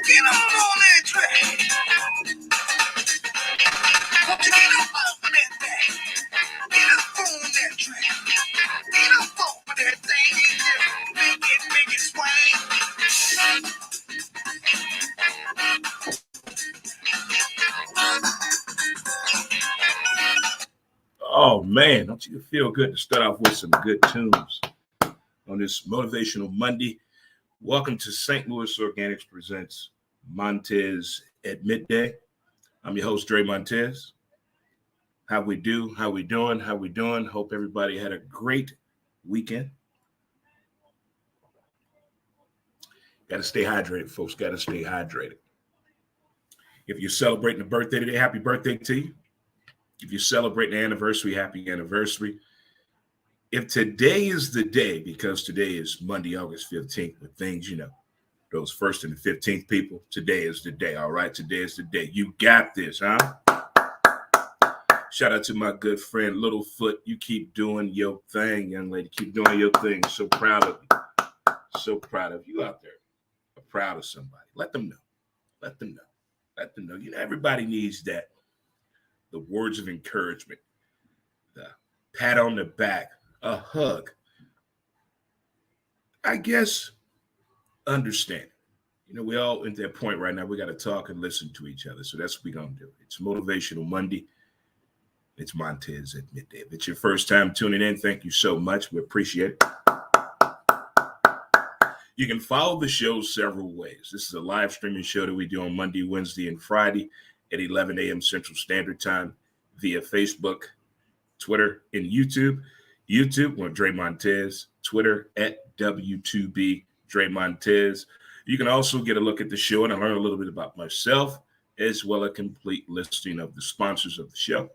Get on that track. Won't you get up over that thing? Get up on that track. Get up over that thing and just make it swing. Oh man, don't you feel good to start off with some good tunes on this motivational Monday? Welcome to St. Louis Organics presents Montez at midday. I'm your host, Dre Montez. How we doing? Hope everybody had a great weekend. Got to stay hydrated, folks. Got to stay hydrated. If you're celebrating a birthday today, happy birthday to you. If you're celebrating an anniversary, happy anniversary. If today is the day, because today is Monday, August 15th, with things, those 1st and the 15th people, today is the day, all right? Today is the day. You got this, huh? Shout out to my good friend, Littlefoot. You keep doing your thing, young lady. Keep doing your thing. So proud of you. So proud of you out there. I'm proud of somebody. Let them know. Let them know. Everybody needs that. The words of encouragement, the pat on the back, a hug. I guess understand. We all at that point right now. We got to talk and listen to each other. So that's what we're going to do. It's Motivational Monday. It's Montez at midday. If it's your first time tuning in, thank you so much. We appreciate it. You can follow the show several ways. This is a live streaming show that we do on Monday, Wednesday, and Friday at 11 a.m. Central Standard Time via Facebook, Twitter, and YouTube. YouTube, Dre Montez. Twitter, at W2B Dre Montez. You can also get a look at the show and learn a little bit about myself, as well as a complete listing of the sponsors of the show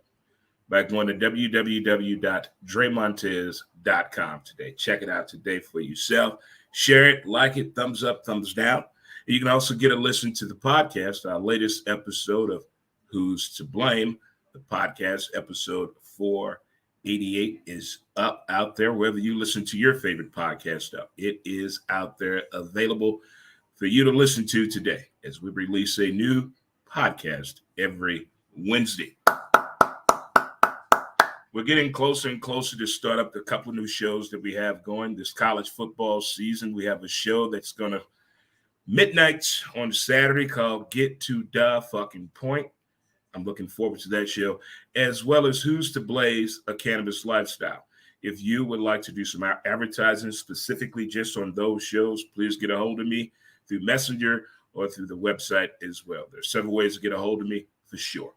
by going to www.dremontez.com today. Check it out today for yourself. Share it, like it, thumbs up, thumbs down. You can also get a listen to the podcast. Our latest episode of Who's to Blame, the podcast episode 488 is up out there wherever you listen to your favorite podcast stuff. It is out there available for you to listen to today as we release a new podcast every Wednesday. We're getting closer and closer to start up a couple of new shows that we have going this college football season. We have a show that's going to midnights on Saturday called Get to Da Fucking Point. I'm looking forward to that show, as well as Who's to Blaze, a cannabis lifestyle. If you would like to do some advertising specifically just on those shows, please get a hold of me through Messenger or through the website as well. There's several ways to get a hold of me for sure.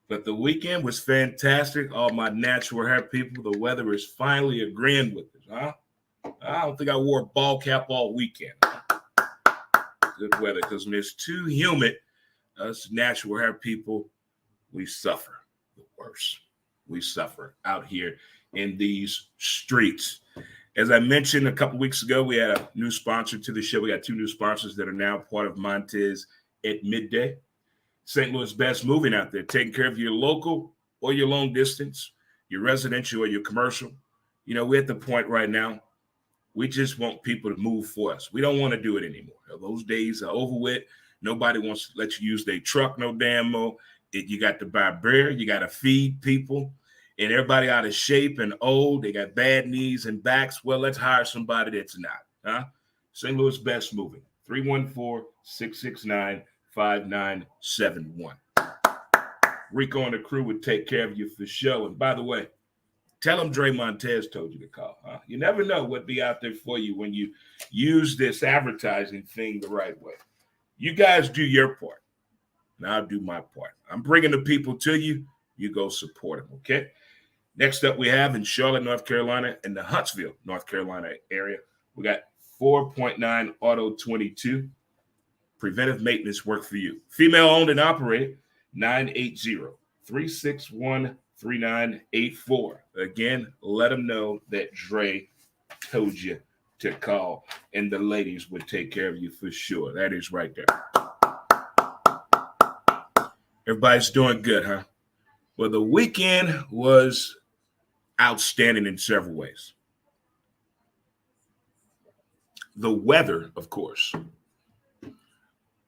But the weekend was fantastic. All my natural hair people, the weather is finally agreeing with us, huh? I don't think I wore a ball cap all weekend. Good weather, because when it's too humid, us natural hair people, we suffer the worst. We suffer out here in these streets. As I mentioned a couple weeks ago, we had a new sponsor to the show. We got 2 new sponsors that are now part of Montez at midday. St. Louis Best Moving out there, taking care of your local or your long distance, your residential or your commercial. We're at the point right now, we just want people to move for us. We don't want to do it anymore. Those days are over with. Nobody wants to let you use their truck no damn more. You got to buy beer. You got to feed people. And everybody out of shape and old. They got bad knees and backs. Well, let's hire somebody that's not. Huh? St. Louis Best Moving, 314-669-5971. Rico and the crew would take care of you for sure. And by the way, tell them Dre Montez told you to call. Huh? You never know what be out there for you when you use this advertising thing the right way. You guys do your part, and I'll do my part. I'm bringing the people to you. You go support them, okay? Next up, we have in Charlotte, North Carolina, and the Huntsville, North Carolina area, we got 4.9 Auto 22. Preventive maintenance work for you. Female owned and operated, 980-361-3984. Again, let them know that Dre told you to call, and the ladies would take care of you for sure. That is right there. Everybody's doing good, huh? Well, the weekend was outstanding in several ways. The weather, of course,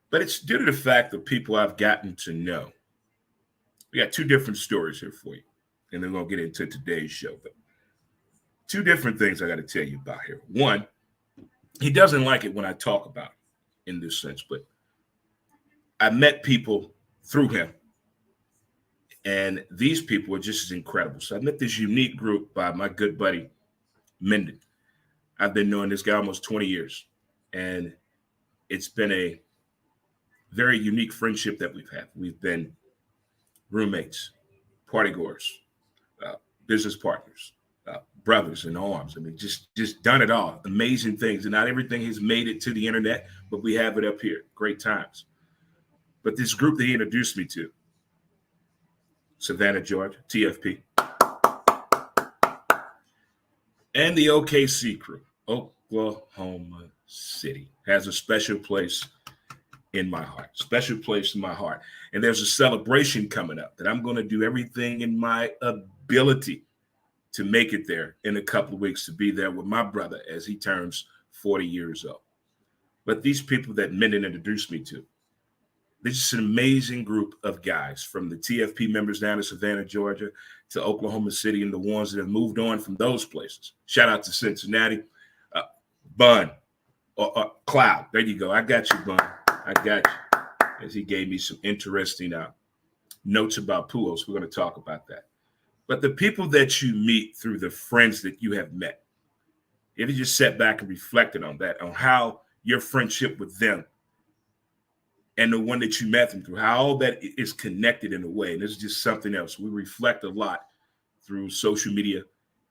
but it's due to the fact that people I've gotten to know. We got two different stories here for you, and then we'll get into today's show. But two different things I got to tell you about here. One, he doesn't like it when I talk about it in this sense, but I met people through him, and these people are just as incredible. So I met this unique group by my good buddy Menden. I've been knowing this guy almost 20 years, and it's been a very unique friendship that we've had. We've been roommates, party goers, uh, business partners, brothers in arms. I mean, just done it all. Amazing things, and not everything has made it to the internet, but we have it up here. Great times. But this group that he introduced me to, Savannah, Georgia, TFP, and the OKC crew, Oklahoma City, has a special place in my heart. Special place in my heart. And there's a celebration coming up that I'm going to do everything in my ability to make it there in a couple of weeks, to be there with my brother as he turns 40 years old. But these people that Menden introduced me to, they're just an amazing group of guys, from the TFP members down in Savannah, Georgia, to Oklahoma City, and the ones that have moved on from those places. Shout out to Cincinnati. Bun, or Cloud. There you go. I got you, Bun. I got you. As he gave me some interesting notes about Pujols. We're going to talk about that. But the people that you meet through the friends that you have met, if you just sat back and reflected on that, on how your friendship with them and the one that you met them through, how all that is connected in a way. And this is just something else. We reflect a lot through social media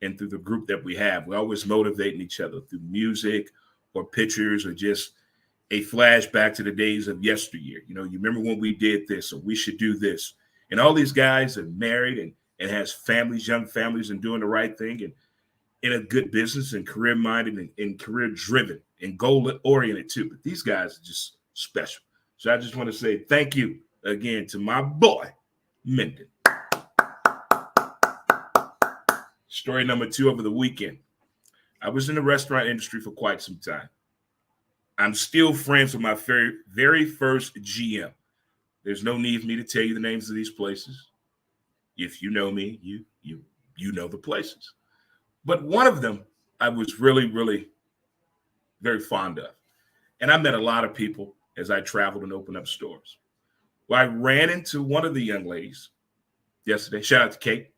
and through the group that we have. We're always motivating each other through music or pictures, or just a flashback to the days of yesteryear. You know, you remember when we did this, or we should do this. And all these guys are married and has families, young families, and doing the right thing, and in a good business, and career-minded, and career-driven, and goal-oriented too. But these guys are just special. So I just want to say thank you again to my boy, Menden. Story number two over the weekend. I was in the restaurant industry for quite some time. I'm still friends with my very first GM. There's no need for me to tell you the names of these places. If you know me, you know the places. But one of them I was really, really very fond of. And I met a lot of people as I traveled and opened up stores. Well, I ran into one of the young ladies yesterday. Shout out to Kate.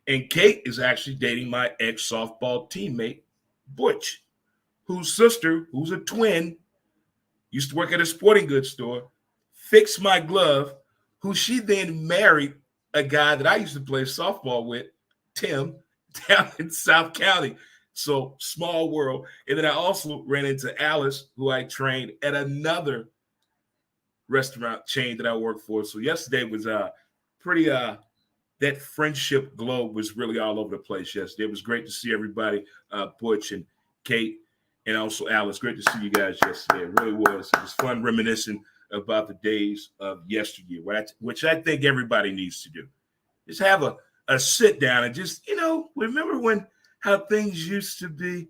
And Kate is actually dating my ex-softball teammate, Butch, whose sister, who's a twin, used to work at a sporting goods store, fixed my glove, who she then married a guy that I used to play softball with, Tim, down in South County. So small world. And then I also ran into Alice, who I trained at another restaurant chain that I worked for. So yesterday was pretty that friendship globe was really all over the place yesterday. It was great to see everybody, Butch and Kate, and also Alice. Great to see you guys yesterday. It really was. It was fun reminiscing about the days of yesteryear, which I think everybody needs to do. Just have a sit down and just, remember how things used to be,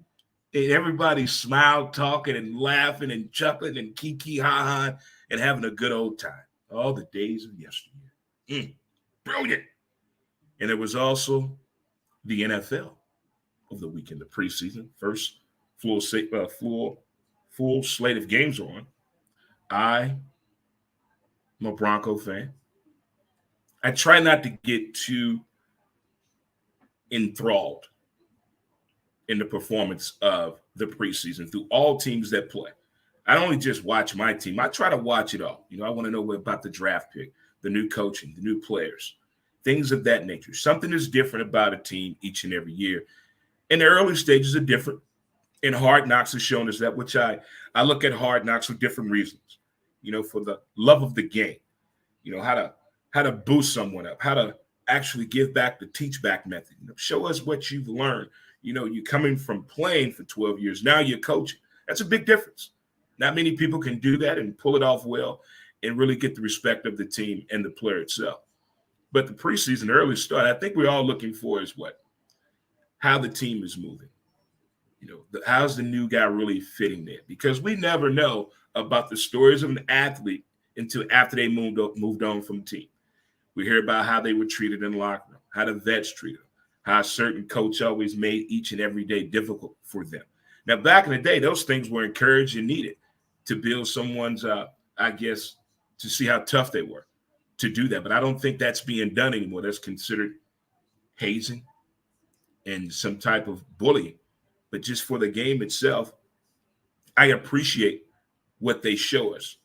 and everybody smiled, talking and laughing and chuckling and kiki ha ha and having a good old time. All the days of yesteryear. Brilliant. And there was also the NFL of the weekend, the preseason, first full slate of games on. I'm a Bronco fan. I try not to get too enthralled in the performance of the preseason through all teams that play. I don't only just watch my team. I try to watch it all. I want to know about the draft pick, the new coaching, the new players, things of that nature. Something is different about a team each and every year. And the early stages are different. And Hard Knocks has shown us that, which I look at Hard Knocks for different reasons. For the love of the game. How to boost someone up, how to actually give back the teach back method. Show us what you've learned. You're coming from playing for 12 years. Now you're coaching. That's a big difference. Not many people can do that and pull it off well. and really get the respect of the team and the player itself. But the preseason early start, I think we're all looking for is what? How the team is moving. How's the new guy really fitting there? Because we never know about the stories of an athlete until after they moved on from the team. We hear about how they were treated in the locker room, how the vets treated them, how a certain coach always made each and every day difficult for them. Now, back in the day, those things were encouraged and needed to build someone's, to see how tough they were to do that. But I don't think that's being done anymore. That's considered hazing and some type of bullying. But just for the game itself, I appreciate what they show us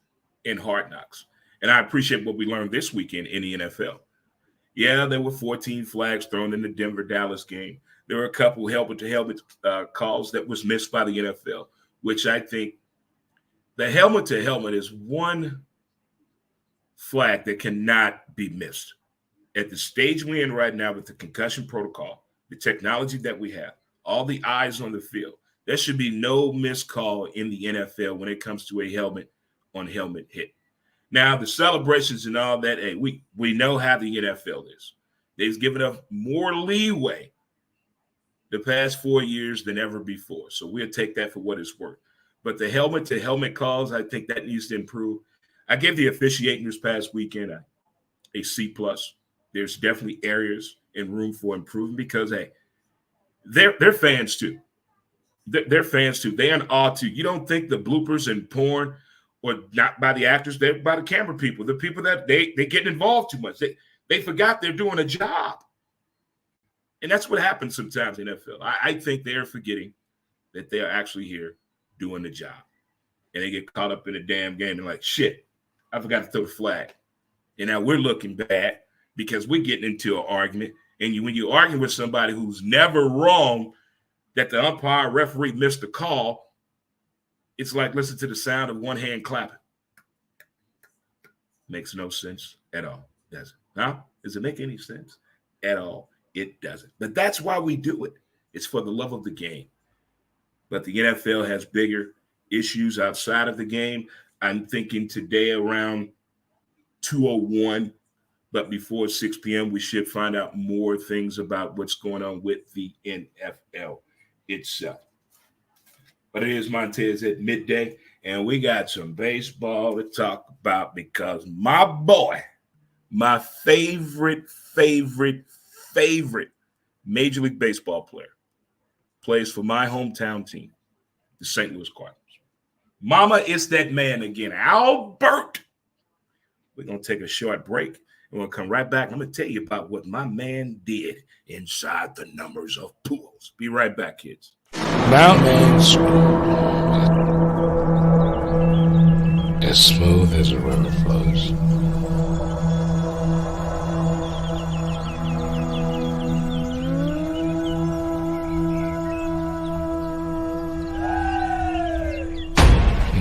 in Hard Knocks. And I appreciate what we learned this weekend in the NFL. Yeah, there were 14 flags thrown in the Denver-Dallas game. There were a couple helmet-to-helmet calls that was missed by the NFL, which I think the helmet-to-helmet is one flag that cannot be missed. At the stage we're in right now with the concussion protocol, the technology that we have, all the eyes on the field, there should be no missed call in the NFL when it comes to a helmet-on-helmet hit. Now, the celebrations and all that, hey, we know how the NFL is. They've given us more leeway the past 4 years than ever before. So we'll take that for what it's worth. But the helmet-to-helmet calls, I think that needs to improve. I gave the officiating this past weekend a C+. There's definitely areas and room for improvement because, hey, they're fans too. They're fans too. They're in awe too. You don't think the bloopers and porn or not by the actors, they're by the camera people, the people that they get involved too much. They forgot they're doing a job. And that's what happens sometimes in NFL. I think they're forgetting that they are actually here doing the job. And they get caught up in a damn game and like, shit, I forgot to throw the flag. And now we're looking bad because we're getting into an argument. And when you argue with somebody who's never wrong that the umpire referee missed the call, it's like listen to the sound of one hand clapping. Makes no sense at all, does it? Huh? Does it make any sense at all? It doesn't. But that's why we do it. It's for the love of the game. But the NFL has bigger issues outside of the game. I'm thinking today around 2:01, but before 6 p.m., we should find out more things about what's going on with the NFL itself. But it is Montez at midday, and we got some baseball to talk about because my boy, my favorite Major League Baseball player, plays for my hometown team, the St. Louis Cardinals. Mama is that man again, Albert. We're going to take a short break, and we'll come right back. I'm going to tell you about what my man did inside the numbers of Pujols. Be right back, kids. Mountains as smooth as a river flows.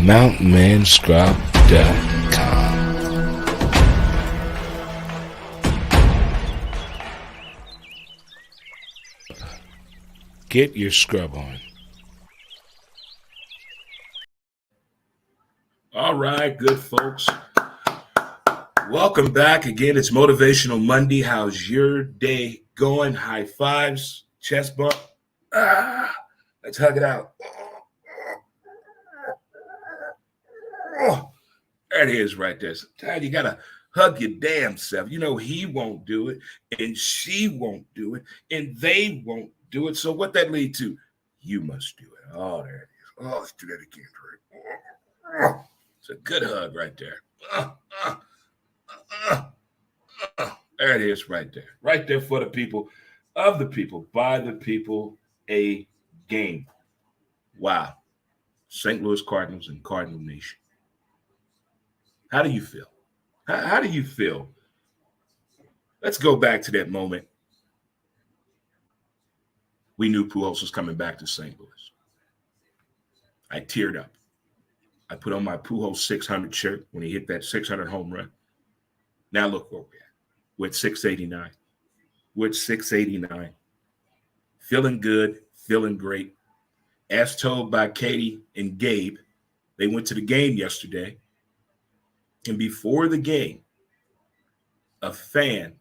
MountainManScrub.com. Get your scrub on. All right, good folks. Welcome back again. It's Motivational Monday. How's your day going? High fives, chest bump. Let's hug it out. There it is right there. Sometimes you got to hug your damn self. You know, he won't do it, and she won't do it, and they won't do it. So what that lead to? You must do it. Oh, there it is. Oh, let's do that again. It's a good hug right there. There it is right there. Right there for the people, of the people, by the people, a game. Wow. St. Louis Cardinals and Cardinal Nation. How do you feel? How do you feel? Let's go back to that moment. We knew Pujols was coming back to St. Louis. I teared up. I put on my Pujols 600 shirt when he hit that 600 home run. Now look where we're at. We're at 689. We're at 689. Feeling good, feeling great. As told by Katie and Gabe, they went to the game yesterday. And before the game, a fan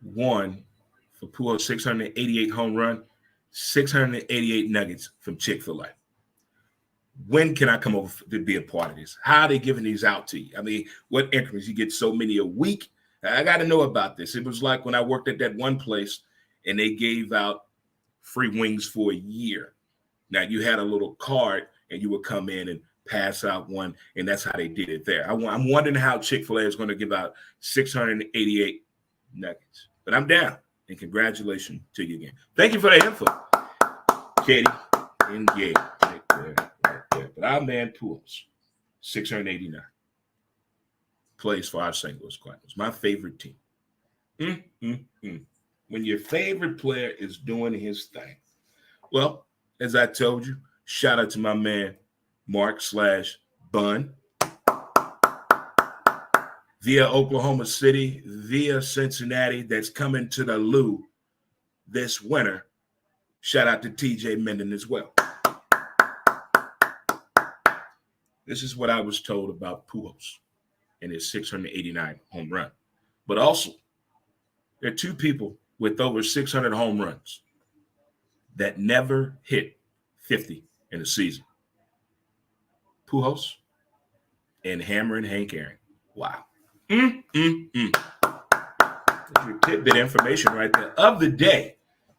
won for Pujols' 688 home run, 688 nuggets from Chick-fil-A. When can I come over to be a part of this? How are they giving these out to you? I mean, what increments? You get so many a week? I got to know about this. It was like when I worked at that one place and they gave out free wings for a year. Now, you had a little card and you would come in and pass out one, and that's how they did it there. I'm wondering how Chick-fil-A is going to give out 688 nuggets. But I'm down, and congratulations to you again. Thank you for the info, Katie and Gabe. Right there. But our man Pujols, 689, plays for our St. Louis Cardinals, my favorite team. When your favorite player is doing his thing. Well, as I told you, shout out to my man Mark/Bun via Oklahoma City, via Cincinnati, that's coming to the Lou this winter. Shout out to TJ Menden as well. This is what I was told about Pujols and his 689 home run. But also, there are two people with over 600 home runs that never hit 50 in a season. Pujols and Hammer and Hank Aaron. Wow. There's your tidbit information right there of the day.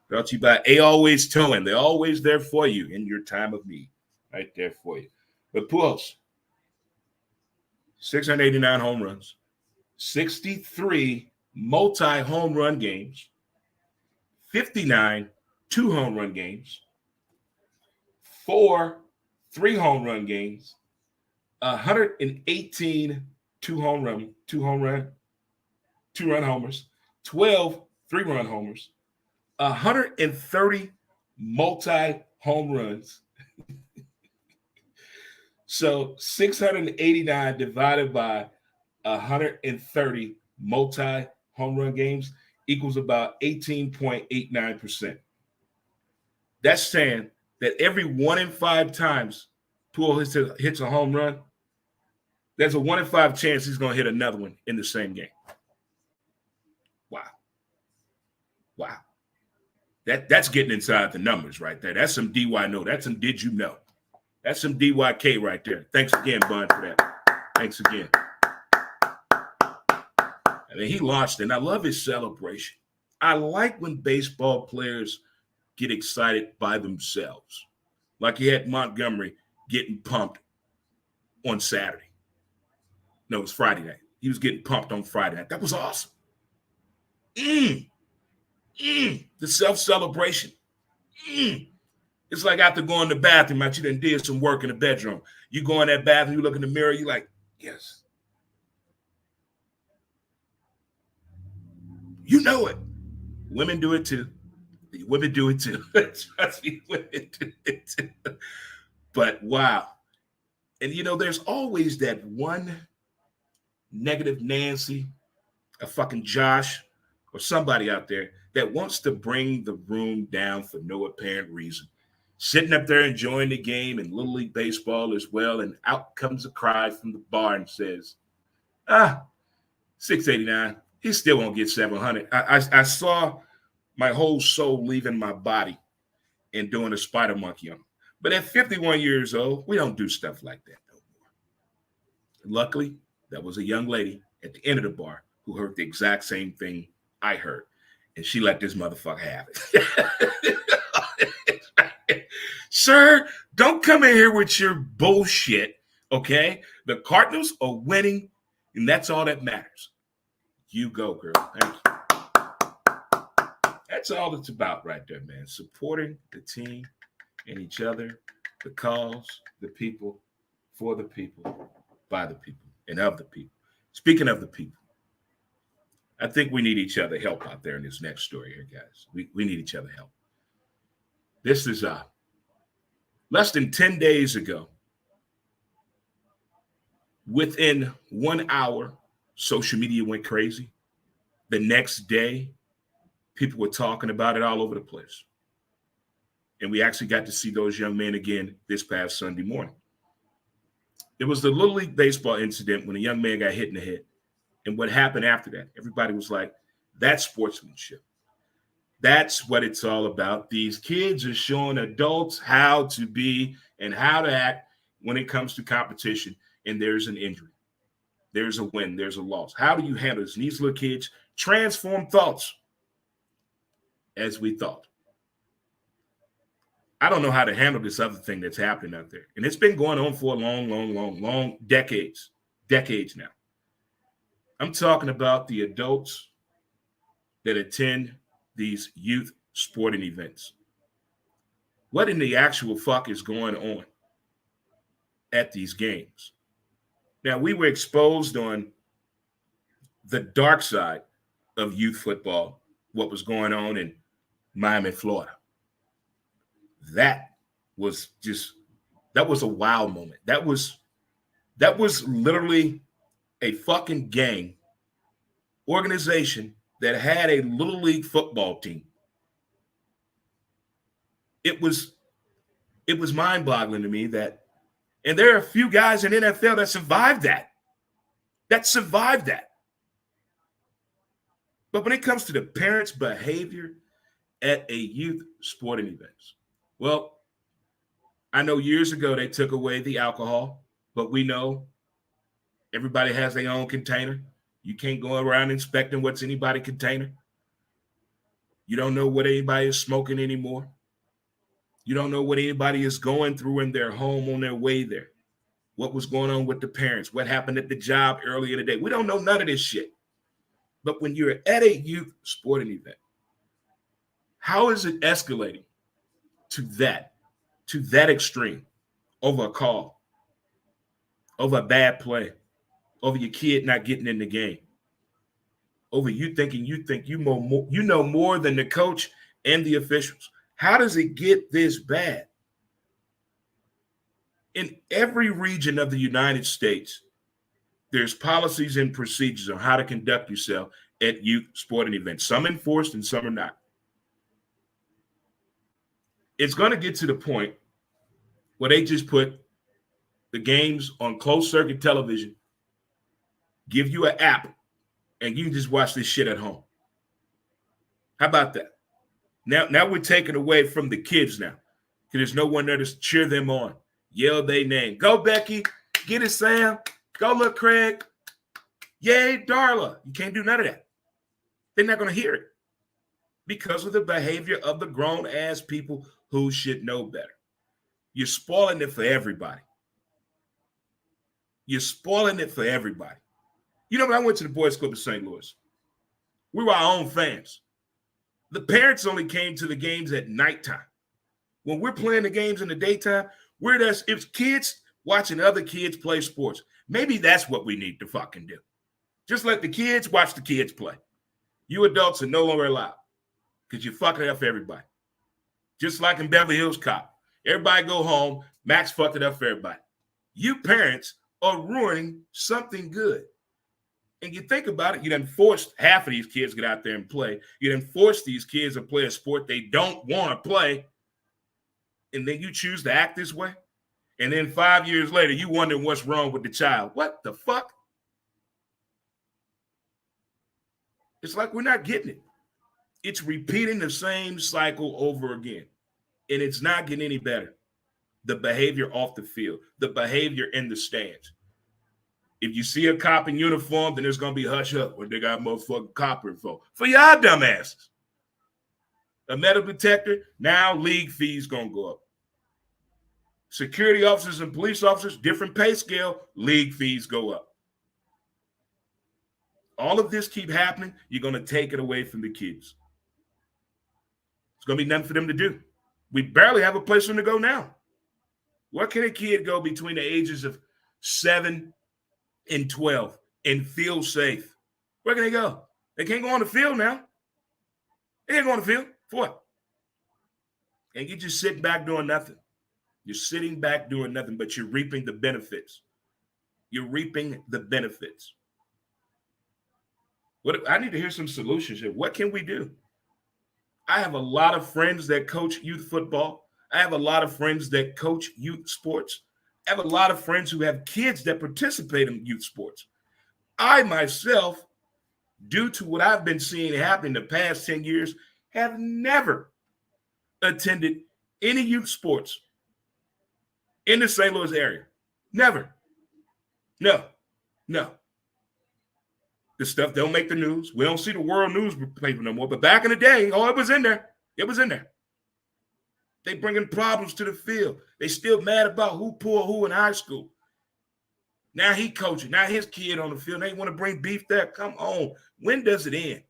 Brought to you by A Always Towing. They're always there for you in your time of need. Right there for you. But Pujols, 689 home runs, 63 multi-home run games, 59 two-home run games, 4 3-home run games, 118 two-run homers, 12 3-run homers, 130 multi-home runs. So 689 divided by 130 multi-home run games equals about 18.89%. That's saying that every 1 in 5 times Pujols hits a home run, there's a 1 in 5 chance he's going to hit another one in the same game. Wow. That's getting inside the numbers right there. That's some DY know. That's some did you know. That's some DYK right there. Thanks again, Bun, for that. Thanks again. I mean, he launched it, and I love his celebration. I like when baseball players get excited by themselves. Like he had Montgomery getting pumped on Saturday. No, it was Friday night. He was getting pumped on Friday night. That was awesome. The self-celebration. It's like after going to the bathroom, you done did some work in the bedroom. You go in that bathroom, you look in the mirror, you like, yes. You know it. Women do it too. Women do it too. Trust me, women do it too. But wow. And there's always that one negative Nancy, a fucking Josh, or somebody out there that wants to bring the room down for no apparent reason. Sitting up there enjoying the game in Little League Baseball as well, and out comes a cry from the bar and says, 689, he still won't get 700. I saw my whole soul leaving my body and doing a spider monkey on him. But at 51 years old, we don't do stuff like that no more. Luckily, there was a young lady at the end of the bar who heard the exact same thing I heard, and she let this motherfucker have it. Sir, don't come in here with your bullshit, okay? The Cardinals are winning, and that's all that matters. You go, girl. Thank you. That's all it's about right there, man. Supporting the team and each other, the cause, the people, for the people, by the people, and of the people. Speaking of the people, I think we need each other help out there in this next story here, guys. We need each other help. This is less than 10 days ago. Within 1 hour, social media went crazy. The next day, people were talking about it all over the place. And we actually got to see those young men again this past Sunday morning. It was the Little League baseball incident when a young man got hit in the head. And what happened after that? Everybody was like, that's sportsmanship. That's what it's all about. These kids are showing adults how to be and how to act when it comes to competition. And there's an injury, there's a win, there's a loss. How do you handle this? And these little kids transform thoughts as we thought. I don't know how to handle this other thing that's happening out there. And it's been going on for a long decades now. I'm talking about the adults that attend these youth sporting events. What in the actual fuck is going on at these games? Now, we were exposed on the dark side of youth football, what was going on in Miami, Florida. That was a wow moment. That was literally a fucking gang organization that had a little league football team. It was mind-boggling to me that, and there are a few guys in NFL that survived that. But when it comes to the parents' behavior at a youth sporting events, well, I know years ago they took away the alcohol, but we know everybody has their own container. You can't go around inspecting what's in anybody's container. You don't know what anybody is smoking anymore. You don't know what anybody is going through in their home on their way there. What was going on with the parents? What happened at the job earlier today? We don't know none of this shit. But when you're at a youth sporting event, how is it escalating to that extreme over a call, over a bad play, over your kid not getting in the game, over you thinking you know more than the coach and the officials? How does it get this bad? In every region of the United States, there's policies and procedures on how to conduct yourself at youth sporting events. Some enforced and some are not. It's going to get to the point where they just put the games on closed circuit television, give you an app, and you can just watch this shit at home. How about that? Now we're taking away from the kids now, because there's no one there to cheer them on, yell their name. Go, Becky. Get it, Sam. Go, look, Craig. Yay, Darla. You can't do none of that. They're not going to hear it because of the behavior of the grown-ass people who should know better. You're spoiling it for everybody. You know, when I went to the Boys Club of St. Louis, we were our own fans. The parents only came to the games at nighttime. When we're playing the games in the daytime, it's kids watching other kids play sports. Maybe that's what we need to fucking do. Just let the kids watch the kids play. You adults are no longer allowed because you're fucking it up for everybody. Just like in Beverly Hills Cop. Everybody go home. Max fucked it up for everybody. You parents are ruining something good. And you think about it, you done forced half of these kids to get out there and play. You done forced these kids to play a sport they don't want to play. And then you choose to act this way. And then 5 years later, you wonder what's wrong with the child. What the fuck? It's like we're not getting it. It's repeating the same cycle over again. And it's not getting any better. The behavior off the field, the behavior in the stands. If you see a cop in uniform, then there's going to be hush up when they got motherfucking cop info. For y'all dumbasses. A metal detector, now league fees going to go up. Security officers and police officers, different pay scale, league fees go up. All of this keep happening, you're going to take it away from the kids. It's going to be nothing for them to do. We barely have a place for them to go now. Where can a kid go between the ages of 7 and 12 and feel safe? Where can they go? They can't go on the field now. They can't go on the field. For what? And you're just sitting back doing nothing. You're sitting back doing nothing, but you're reaping the benefits. You're reaping the benefits. I need to hear some solutions here. What can we do? I have a lot of friends that coach youth football. I have a lot of friends that coach youth sports. I have a lot of friends who have kids that participate in youth sports. I myself, due to what I've been seeing happen in the past 10 years, have never attended any youth sports in the St. Louis area. Never. No. This stuff don't make the news. We don't see the world newspaper no more. But back in the day, oh, it was in there. It was in there. They bringing problems to the field. They still mad about who pulled who in high school. Now he coaching. Now his kid on the field. They want to bring beef there. Come on. When does it end?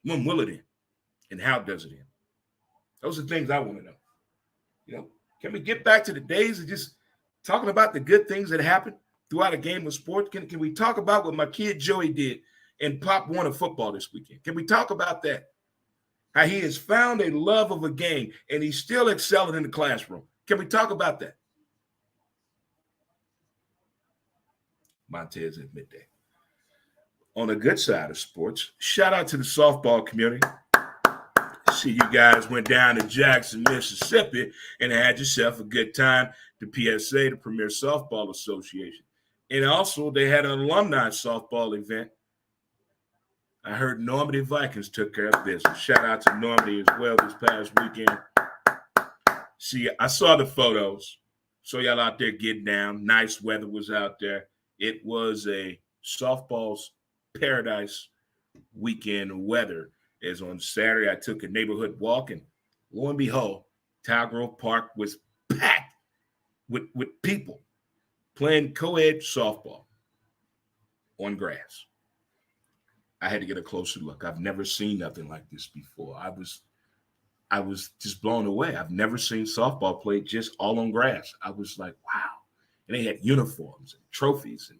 When will it end? And how does it end? Those are things I want to know. Can we get back to the days of just talking about the good things that happen throughout a game of sport? Can we talk about what my kid Joey did in Pop Warner football this weekend? Can we talk about that? How he has found a love of a game and he's still excelling in the classroom. Can we talk about that? Montez at midday. On the good side of sports, shout out to the softball community. See, you guys went down to Jackson, Mississippi, and had yourself a good time. The PSA, the Premier Softball Association. And also, they had an alumni softball event. I heard Normandy Vikings took care of business. Shout out to Normandy as well this past weekend. See, I saw the photos. So y'all out there getting down. Nice weather was out there. It was a softball's paradise weekend weather. As on Saturday, I took a neighborhood walk, and lo and behold, Tower Grove Park was packed with people playing co-ed softball on grass. I had to get a closer look. I've never seen nothing like this before. I was just blown away. I've never seen softball played just all on grass. I was like, wow. And they had uniforms and trophies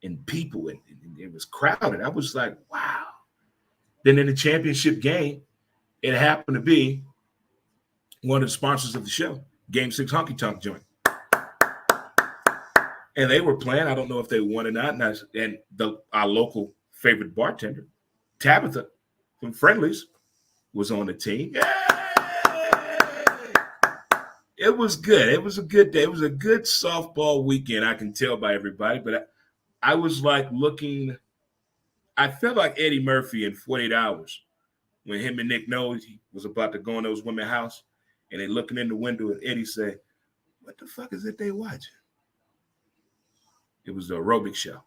and people, and it was crowded. I was like, wow. Then in the championship game, it happened to be one of the sponsors of the show, Game 6 Honky Tonk Joint. And they were playing. I don't know if they won or not. And our local favorite bartender, Tabitha from Friendlies, was on the team. Yay! It was good. It was a good day. It was a good softball weekend. I can tell by everybody. But I was like looking. I felt like Eddie Murphy in 48 Hours when him and Nick Knowles was about to go in those women's house, and they looking in the window, and Eddie said, "What the fuck is it they watching?" It was the aerobic show.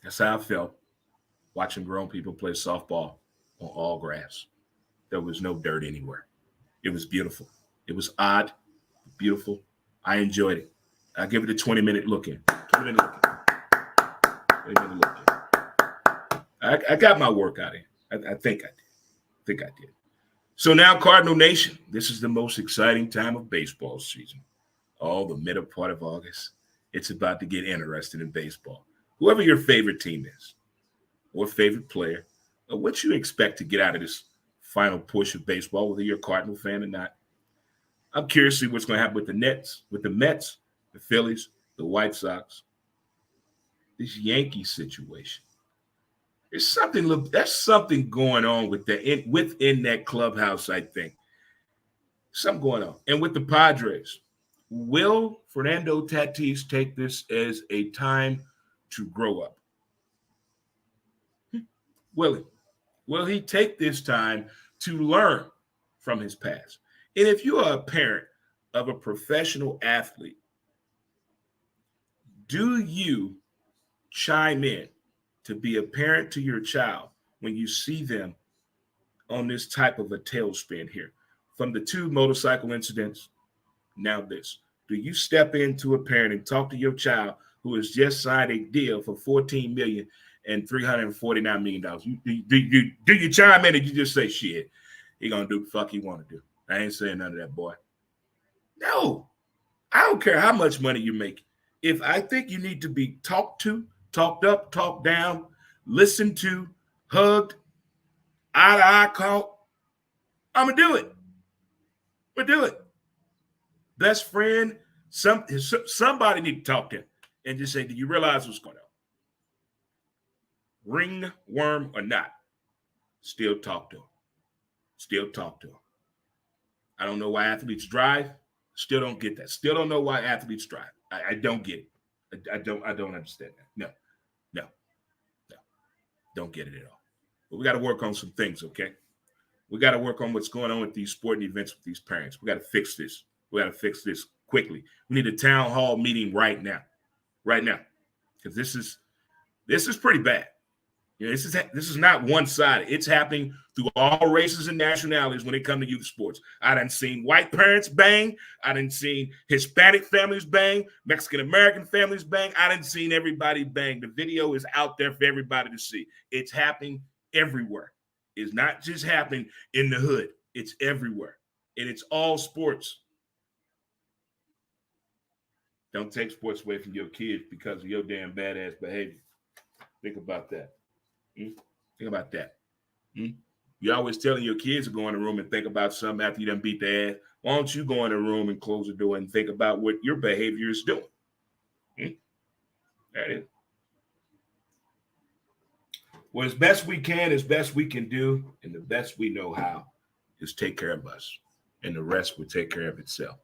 That's how I felt watching grown people play softball on all grass. There was no dirt anywhere. It was beautiful. It was odd, beautiful. I enjoyed it. I give it a 20-minute look in. 20-minute look in. 20-minute look in. I got my workout in. I think I did. So now, Cardinal Nation, this is the most exciting time of baseball season. Oh, the middle part of August. It's about to get interesting in baseball. Whoever your favorite team is, or favorite player, or what you expect to get out of this final push of baseball, whether you're a Cardinal fan or not. I'm curious to see what's going to happen with the Nets, with the Mets, the Phillies, the White Sox, this Yankee situation. There's something going on with within that clubhouse, I think. Something going on. And with the Padres, will Fernando Tatis take this as a time to grow up? Will he? Will he take this time to learn from his past? And if you are a parent of a professional athlete, do you chime in to be a parent to your child when you see them on this type of a tailspin here? From the 2 motorcycle incidents, now this. Do you step into a parent and talk to your child who has just signed a deal for $14 million and $349 million? Do you chime in and you just say, shit, he gonna do the fuck he want to do? I ain't saying none of that, boy. No, I don't care how much money you make. If I think you need to be talked to, talked up, talked down, listened to, hugged, eye-to-eye caught, I'm going to do it. I'm going to do it. Best friend, somebody need to talk to him and just say, do you realize what's going on? Ringworm or not, still talk to him. Still talk to him. I don't know why athletes drive. Still don't get that. Still don't know why athletes drive. I don't get it. I don't understand that. No. Don't get it at all. But we got to work on some things, okay? We got to work on what's going on with these sporting events with these parents. We got to fix this. We got to fix this quickly. We need a town hall meeting right now, because this is pretty bad. You know, this is not one-sided. It's happening through all races and nationalities when it comes to youth sports. I done seen white parents bang. I done seen Hispanic families bang, Mexican-American families bang. I done seen everybody bang. The video is out there for everybody to see. It's happening everywhere. It's not just happening in the hood. It's everywhere. And it's all sports. Don't take sports away from your kids because of your damn badass behavior. Think about that. Think about that. You're always telling your kids to go in the room and think about something after you done beat their ass. Why don't you go in the room and close the door and think about what your behavior is doing? That is. Well, as best we can, as best we can do, and the best we know how, is take care of us. And the rest will take care of itself.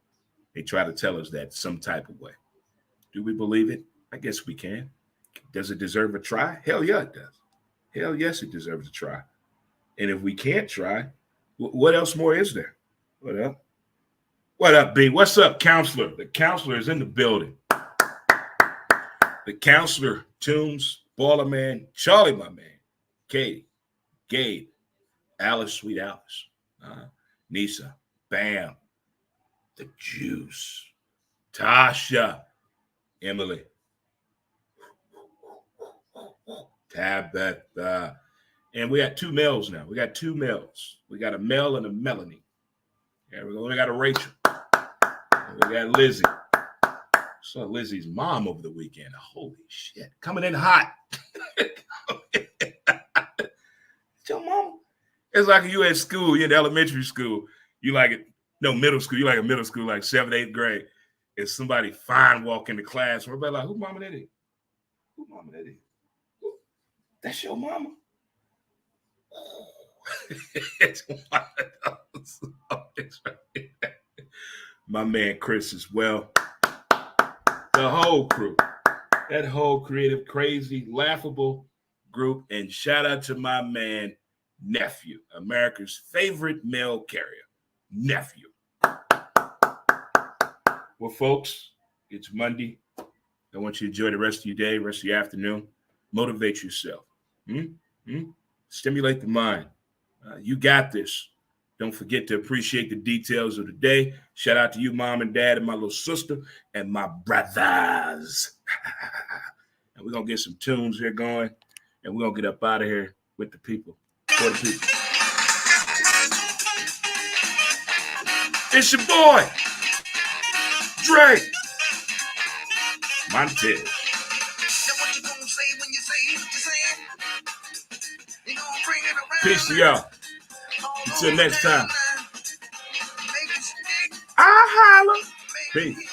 They try to tell us that some type of way. Do we believe it? I guess we can. Does it deserve a try? Hell yeah, it does. Hell yes, it deserves a try. And if we can't try, what else more is there? What up? What up, B? What's up, counselor? The counselor is in the building. The counselor, Toombs, Baller Man, Charlie, my man, Katie, Gabe, Alice, Sweet Alice, Nisa, Bam, the Juice, Tasha, Emily, Tabitha. And we got two males now. We got two males. We got a Mel and a Melanie. Yeah, we got a Rachel. And we got Lizzie. Saw Lizzie's mom over the weekend. Holy shit. Coming in hot. Your mom. It's like you at school, you're in elementary school. You like it, no, middle school. You like a middle school, like 7th, 8th grade. And somebody fine walk into class. Everybody like, who mama that is? Who mama that is? That's your mama. It's one of those. My man Chris as well. The whole crew. That whole creative, crazy, laughable group. And shout out to my man, Nephew, America's favorite mail carrier. Nephew. Well, folks, it's Monday. I want you to enjoy the rest of your day, rest of your afternoon. Motivate yourself. Stimulate the mind. You got this. Don't forget to appreciate the details of the day. Shout out to you, mom and dad, and my little sister, and my brothers. And we're going to get some tunes here going, and we're going to get up out of here with the people, for the people. It's your boy, Dre, Montez. Peace to y'all. Until next time. I'll holler. Peace.